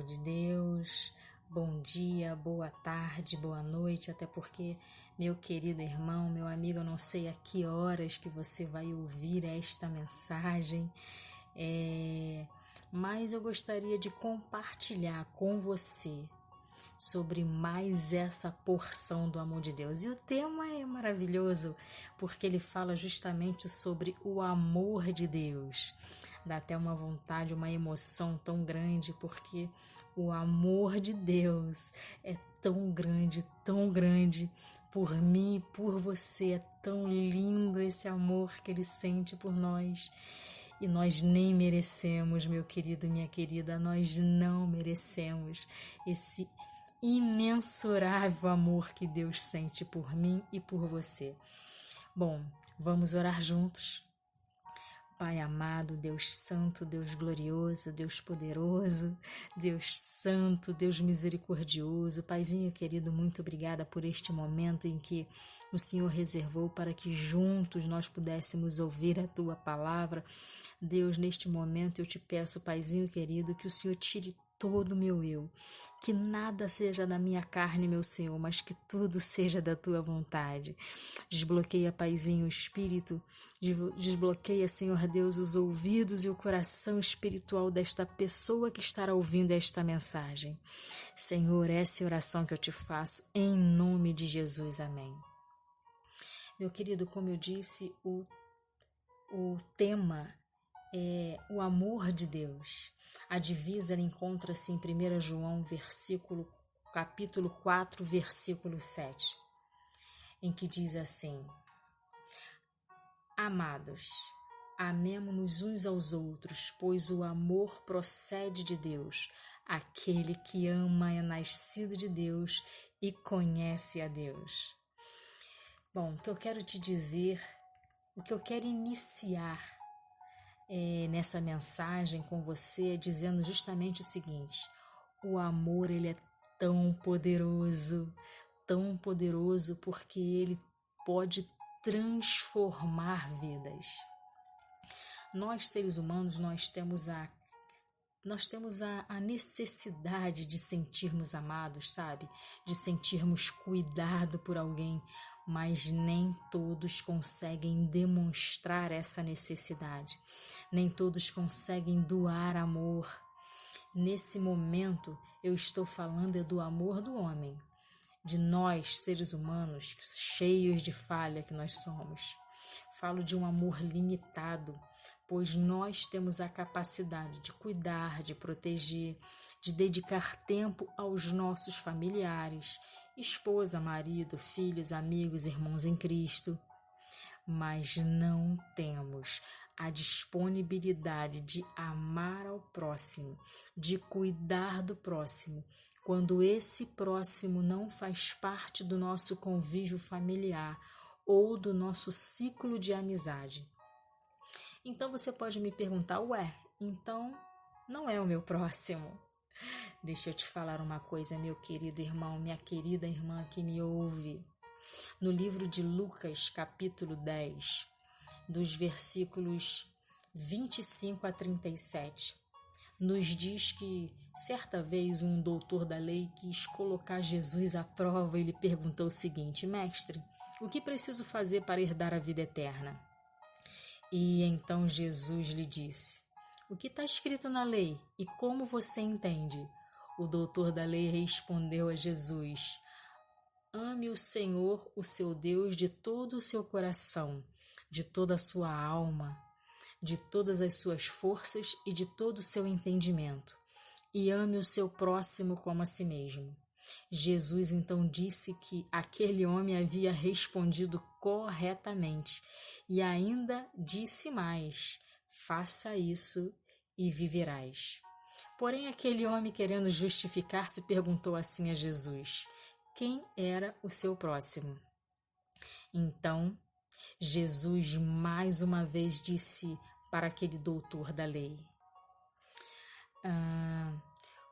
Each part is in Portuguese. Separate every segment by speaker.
Speaker 1: de Deus, bom dia, boa tarde, boa noite, até porque, meu querido irmão, meu amigo, eu não sei a que horas que você vai ouvir esta mensagem, mas eu gostaria de compartilhar com você sobre mais essa porção do amor de Deus. E o tema é maravilhoso, porque ele fala justamente sobre o amor de Deus. Dá até uma vontade, uma emoção tão grande, porque o amor de Deus é tão grande por mim, por você. É tão lindo esse amor que Ele sente por nós. E nós nem merecemos, meu querido, minha querida, nós não merecemos esse imensurável amor que Deus sente por mim e por você. Bom, vamos orar juntos. Pai amado, Deus santo, Deus glorioso, Deus poderoso, Deus santo, Deus misericordioso, Paizinho querido, muito obrigada por este momento em que o Senhor reservou para que juntos nós pudéssemos ouvir a Tua palavra. Deus, neste momento eu te peço, Paizinho querido, que o Senhor tire todo o meu eu, que nada seja da minha carne, meu Senhor, mas que tudo seja da Tua vontade. Desbloqueia, Paizinho, o espírito, desbloqueia, Senhor Deus, os ouvidos e o coração espiritual desta pessoa que estará ouvindo esta mensagem. Senhor, essa é a oração que eu te faço, em nome de Jesus, amém. Meu querido, como eu disse, o tema é o amor de Deus. A divisa encontra-se em 1 João, capítulo 4, versículo 7, em que diz assim: Amados, amemo-nos uns aos outros, pois o amor procede de Deus. Aquele que ama é nascido de Deus e conhece a Deus. Bom, o que eu quero te dizer, o que eu quero iniciar nessa mensagem com você, dizendo justamente o seguinte: o amor, ele é tão poderoso porque ele pode transformar vidas. Nós, seres humanos, nós temos a necessidade de sentirmos amados, sabe? De sentirmos cuidado por alguém, mas nem todos conseguem demonstrar essa necessidade. Nem todos conseguem doar amor. Nesse momento, eu estou falando do amor do homem, de nós, seres humanos, cheios de falha que nós somos. Falo de um amor limitado, pois nós temos a capacidade de cuidar, de proteger, de dedicar tempo aos nossos familiares, esposa, marido, filhos, amigos, irmãos em Cristo. Mas não temos a disponibilidade de amar ao próximo, de cuidar do próximo, quando esse próximo não faz parte do nosso convívio familiar ou do nosso ciclo de amizade. Então você pode me perguntar, então não é o meu próximo? Deixa eu te falar uma coisa, meu querido irmão, minha querida irmã que me ouve. No livro de Lucas, capítulo 10, dos versículos 25 a 37, nos diz que certa vez um doutor da lei quis colocar Jesus à prova e lhe perguntou o seguinte: Mestre, o que preciso fazer para herdar a vida eterna? E então Jesus lhe disse: O que está escrito na lei e como você entende? O doutor da lei respondeu a Jesus: Ame o Senhor, o seu Deus, de todo o seu coração, de toda a sua alma, de todas as suas forças e de todo o seu entendimento. E ame o seu próximo como a si mesmo. Jesus então disse que aquele homem havia respondido corretamente e ainda disse mais: faça isso e viverás. Porém, aquele homem, querendo justificar-se, perguntou assim a Jesus: quem era o seu próximo? Então, Jesus mais uma vez disse para aquele doutor da lei: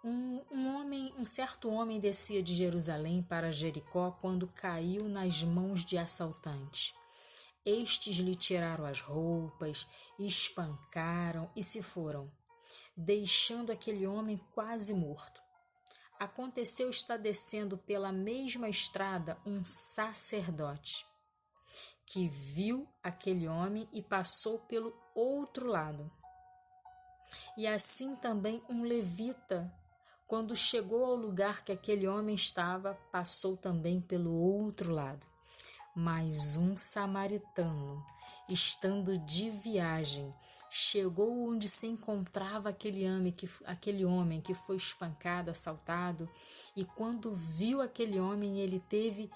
Speaker 1: um certo homem descia de Jerusalém para Jericó quando caiu nas mãos de assaltantes. Estes lhe tiraram as roupas, espancaram e se foram, deixando aquele homem quase morto. Aconteceu estar descendo pela mesma estrada um sacerdote, que viu aquele homem e passou pelo outro lado. E assim também um levita, quando chegou ao lugar que aquele homem estava, passou também pelo outro lado. Mas um samaritano, estando de viagem, chegou onde se encontrava aquele homem que foi espancado, assaltado, e quando viu aquele homem, ele teve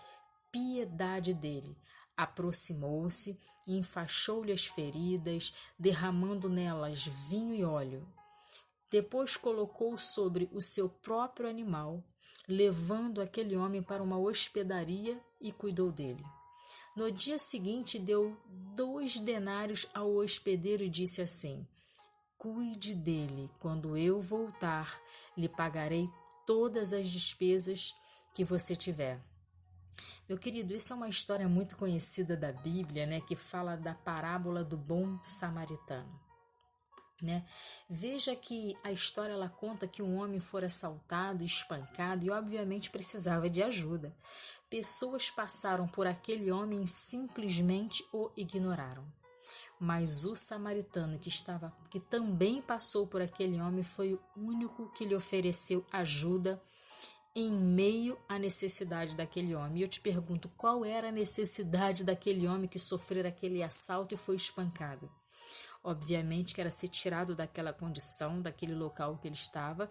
Speaker 1: piedade dele. Aproximou-se e enfaixou-lhe as feridas, derramando nelas vinho e óleo. Depois colocou sobre o seu próprio animal, levando aquele homem para uma hospedaria e cuidou dele. No dia seguinte, deu 2 denários ao hospedeiro e disse assim: cuide dele, quando eu voltar, lhe pagarei todas as despesas que você tiver. Meu querido, isso é uma história muito conhecida da Bíblia, né, que fala da parábola do bom samaritano. Né? Veja que a história ela conta que um homem fora assaltado, espancado e obviamente precisava de ajuda. Pessoas passaram por aquele homem e simplesmente o ignoraram. Mas o samaritano que também passou por aquele homem foi o único que lhe ofereceu ajuda em meio à necessidade daquele homem. E eu te pergunto, qual era a necessidade daquele homem que sofreu aquele assalto e foi espancado? Obviamente que era ser tirado daquela condição, daquele local que ele estava,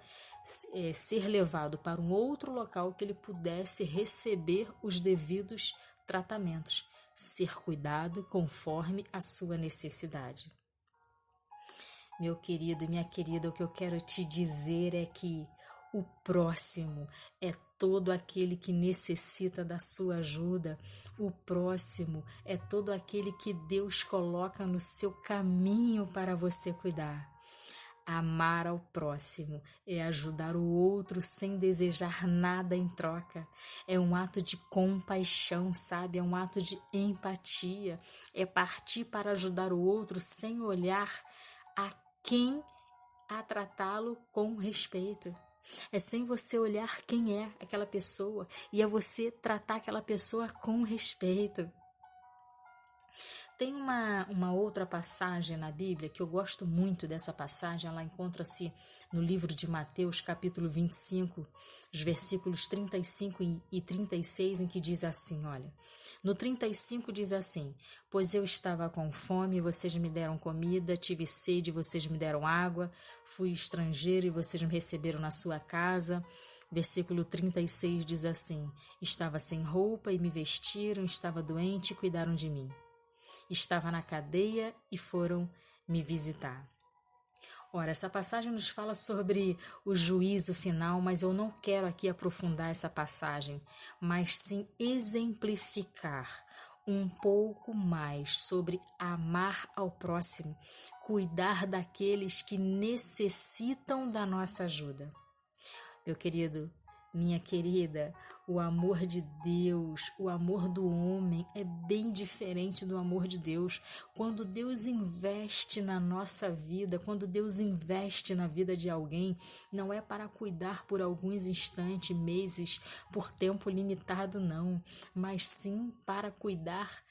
Speaker 1: ser levado para um outro local que ele pudesse receber os devidos tratamentos, ser cuidado conforme a sua necessidade. Meu querido e minha querida, o que eu quero te dizer é que o próximo é todo aquele que necessita da sua ajuda. O próximo é todo aquele que Deus coloca no seu caminho para você cuidar. Amar ao próximo é ajudar o outro sem desejar nada em troca. É um ato de compaixão, sabe? É um ato de empatia. É partir para ajudar o outro sem olhar a quem a tratá-lo com respeito. É sem você olhar quem é aquela pessoa e é você tratar aquela pessoa com respeito. Tem uma outra passagem na Bíblia que eu gosto muito dessa passagem, ela encontra-se no livro de Mateus, capítulo 25, os versículos 35 e 36, em que diz assim, olha, no 35 diz assim, pois eu estava com fome e vocês me deram comida, tive sede e vocês me deram água, fui estrangeiro e vocês me receberam na sua casa. Versículo 36 diz assim, estava sem roupa e me vestiram, estava doente e cuidaram de mim. Estava na cadeia e foram me visitar. Ora, essa passagem nos fala sobre o juízo final, mas eu não quero aqui aprofundar essa passagem, mas sim exemplificar um pouco mais sobre amar ao próximo, cuidar daqueles que necessitam da nossa ajuda. Meu querido, minha querida, o amor de Deus, o amor do homem é bem diferente do amor de Deus. Quando Deus investe na nossa vida, quando Deus investe na vida de alguém, não é para cuidar por alguns instantes, meses, por tempo limitado, não, mas sim para cuidar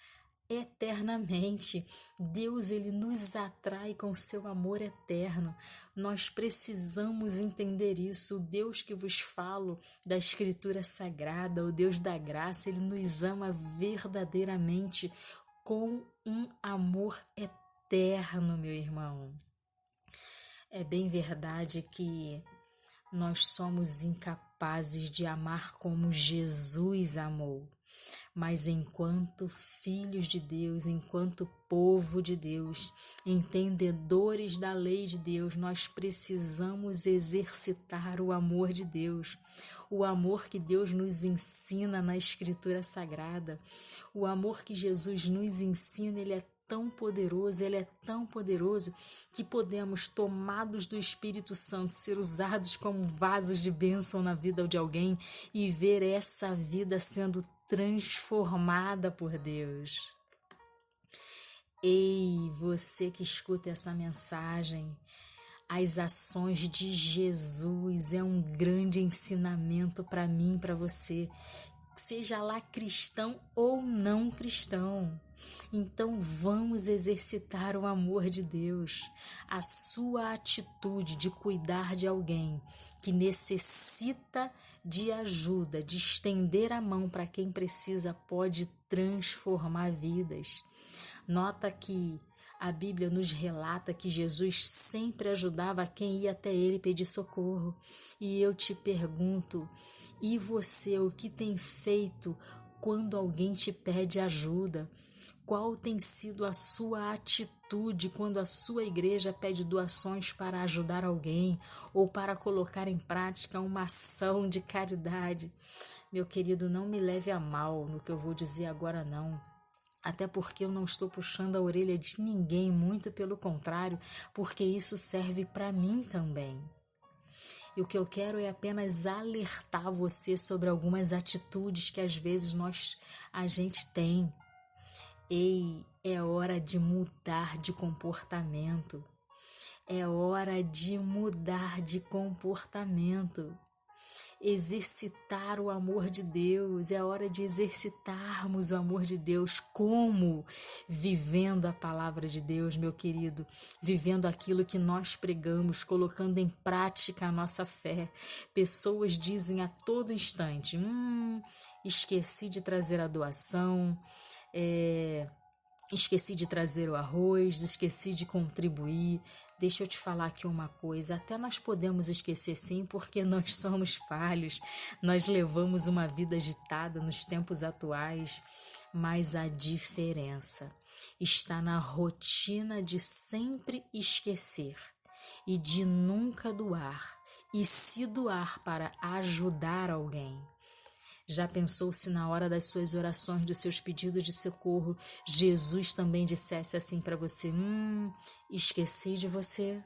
Speaker 1: eternamente. Deus, ele nos atrai com seu amor eterno. Nós precisamos entender isso. O Deus que vos falo da Escritura Sagrada, o Deus da graça, ele nos ama verdadeiramente com um amor eterno, meu irmão. É bem verdade que nós somos incapazes de amar como Jesus amou. Mas enquanto filhos de Deus, enquanto povo de Deus, entendedores da lei de Deus, nós precisamos exercitar o amor de Deus, o amor que Deus nos ensina na Escritura Sagrada, o amor que Jesus nos ensina, ele é tão poderoso, ele é tão poderoso que podemos, tomados do Espírito Santo, ser usados como vasos de bênção na vida de alguém e ver essa vida sendo transformada por Deus. Ei, você que escuta essa mensagem, As ações de Jesus é um grande ensinamento para mim e para você, seja lá cristão ou não cristão. Então vamos exercitar o amor de Deus. A sua atitude de cuidar de alguém que necessita de ajuda, de estender a mão para quem precisa, pode transformar vidas. Nota que a Bíblia nos relata que Jesus sempre ajudava quem ia até ele pedir socorro. E eu te pergunto, e você, o que tem feito quando alguém te pede ajuda? Qual tem sido a sua atitude quando a sua igreja pede doações para ajudar alguém ou para colocar em prática uma ação de caridade? Meu querido, não me leve a mal no que eu vou dizer agora, não. Até porque eu não estou puxando a orelha de ninguém, muito pelo contrário, porque isso serve para mim também. E o que eu quero é apenas alertar você sobre algumas atitudes que às vezes a gente tem. Ei, é hora de mudar de comportamento. É hora de mudar de comportamento. Exercitar o amor de Deus, é hora de exercitarmos o amor de Deus. Como? Vivendo a palavra de Deus, meu querido, vivendo aquilo que nós pregamos, colocando em prática a nossa fé. Pessoas dizem a todo instante, esqueci de trazer a doação, esqueci de trazer o arroz, esqueci de contribuir. Deixa eu te falar aqui uma coisa, até nós podemos esquecer sim, porque nós somos falhos, nós levamos uma vida agitada nos tempos atuais, mas a diferença está na rotina de sempre esquecer e de nunca doar, e se doar para ajudar alguém. Já pensou se na hora das suas orações, dos seus pedidos de socorro, Jesus também dissesse assim para você, esqueci de você?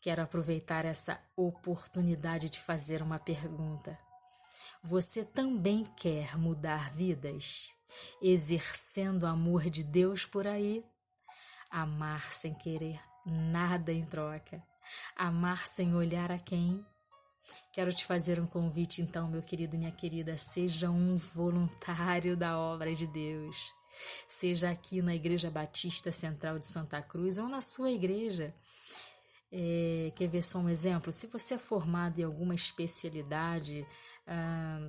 Speaker 1: Quero aproveitar essa oportunidade de fazer uma pergunta. Você também quer mudar vidas? Exercendo o amor de Deus por aí? Amar sem querer nada em troca. Amar sem olhar a quem? Quero te fazer um convite, então, meu querido e minha querida, seja um voluntário da obra de Deus. Seja aqui na Igreja Batista Central de Santa Cruz ou na sua igreja. Quer ver só um exemplo? Se você é formado em alguma especialidade,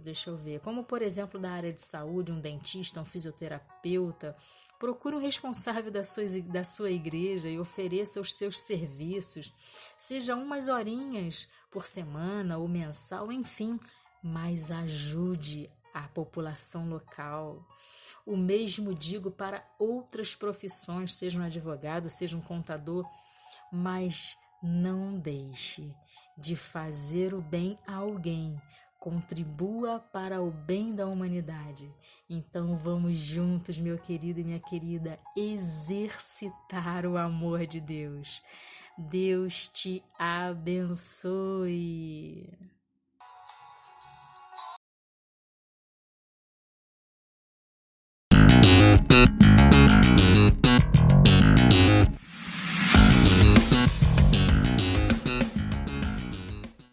Speaker 1: deixa eu ver, como por exemplo da área de saúde, um dentista, um fisioterapeuta, procure um responsável da sua igreja e ofereça os seus serviços, seja umas horinhas por semana ou mensal, enfim, mas ajude a população local. O mesmo digo para outras profissões, seja um advogado, seja um contador, mas não deixe de fazer o bem a alguém. Contribua para o bem da humanidade. Então vamos juntos, meu querido e minha querida, exercitar o amor de Deus. Deus te abençoe.